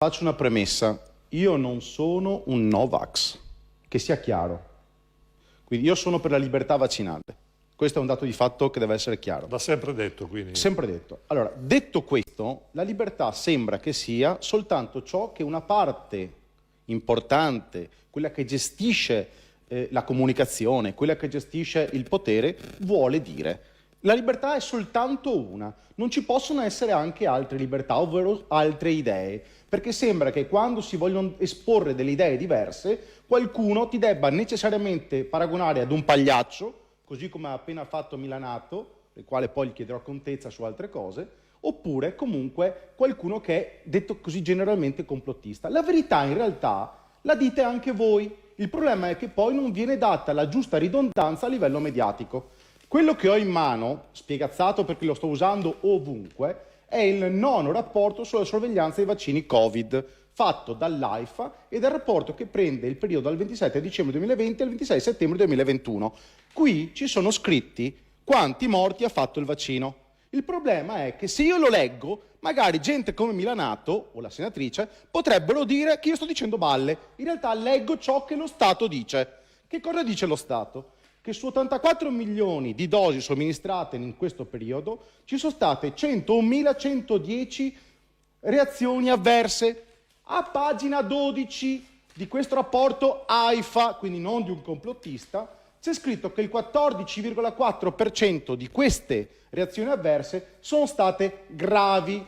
Faccio una premessa, io non sono un Novax, che sia chiaro. Quindi io sono per la libertà vaccinale. Questo è un dato di fatto che deve essere chiaro. L'ha sempre detto, quindi. Sempre detto. Allora, detto questo, la libertà sembra che sia soltanto ciò che una parte importante, quella che gestisce la comunicazione, quella che gestisce il potere, vuole dire. La libertà è soltanto una, non ci possono essere anche altre libertà, ovvero altre idee, perché sembra che quando si vogliono esporre delle idee diverse, qualcuno ti debba necessariamente paragonare ad un pagliaccio, così come ha appena fatto Milanato, del quale poi gli chiederò contezza su altre cose, oppure comunque qualcuno che è, detto così generalmente, complottista. La verità in realtà la dite anche voi, il problema è che poi non viene data la giusta ridondanza a livello mediatico. Quello che ho in mano, spiegazzato perché lo sto usando ovunque, è il nono rapporto sulla sorveglianza dei vaccini Covid, fatto dall'AIFA ed è il rapporto che prende il periodo dal 27 dicembre 2020 al 26 settembre 2021. Qui ci sono scritti quanti morti ha fatto il vaccino. Il problema è che se io lo leggo, magari gente come Milanato o la senatrice potrebbero dire che io sto dicendo balle. In realtà leggo ciò che lo Stato dice. Che cosa dice lo Stato? Che su 84 milioni di dosi somministrate in questo periodo ci sono state 101.110 reazioni avverse. A pagina 12 di questo rapporto AIFA, quindi non di un complottista, c'è scritto che il 14,4% di queste reazioni avverse sono state gravi.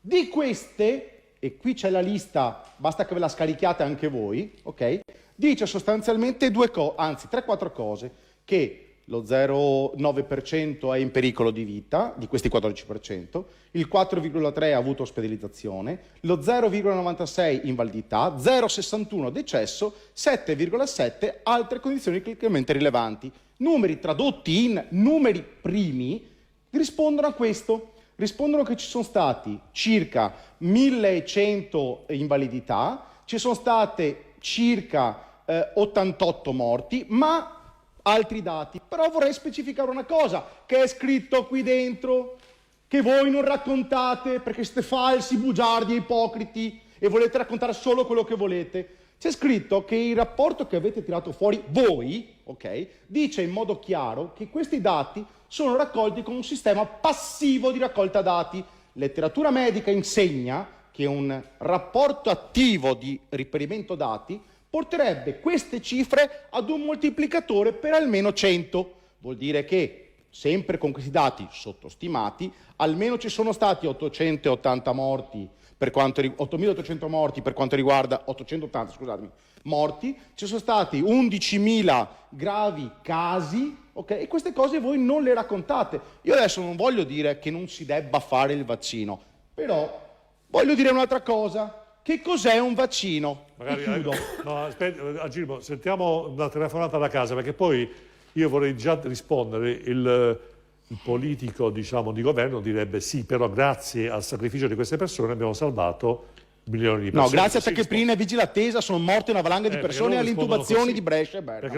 Di queste, e qui c'è la lista, basta che ve la scarichiate anche voi, ok? Dice sostanzialmente 3-4 cose, che lo 0,9% è in pericolo di vita, di questi 14%, il 4,3% ha avuto ospedalizzazione, lo 0,96% invalidità, 0,61% decesso, 7,7% altre condizioni clinicamente rilevanti. Numeri tradotti in numeri primi rispondono a questo. Rispondono che ci sono stati circa 1.100 invalidità, ci sono state circa 88 morti, ma altri dati. Però vorrei specificare una cosa che è scritto qui dentro, che voi non raccontate perché siete falsi, bugiardi e ipocriti e volete raccontare solo quello che volete. C'è scritto che il rapporto che avete tirato fuori voi, ok, dice in modo chiaro che questi dati sono raccolti con un sistema passivo di raccolta dati. Letteratura medica insegna che un rapporto attivo di riferimento dati porterebbe queste cifre ad un moltiplicatore per almeno 100. Vuol dire che, sempre con questi dati sottostimati, almeno ci sono stati 880 morti per quanto 8.800 morti per quanto riguarda 880, scusatemi, morti, ci sono stati 11.000 gravi casi, ok? E queste cose voi non le raccontate. Io adesso non voglio dire che non si debba fare il vaccino, però voglio dire un'altra cosa. Che cos'è un vaccino? Magari, e chiudo. No, aspetta, Agirmo, sentiamo una telefonata da casa, perché poi io vorrei già rispondere. Il politico, diciamo, di governo direbbe sì, però grazie al sacrificio di queste persone abbiamo salvato milioni di persone. No, grazie a Tachepirina e Vigili Attesa sono morte una valanga di persone alle intubazioni di Brescia e Bergamo.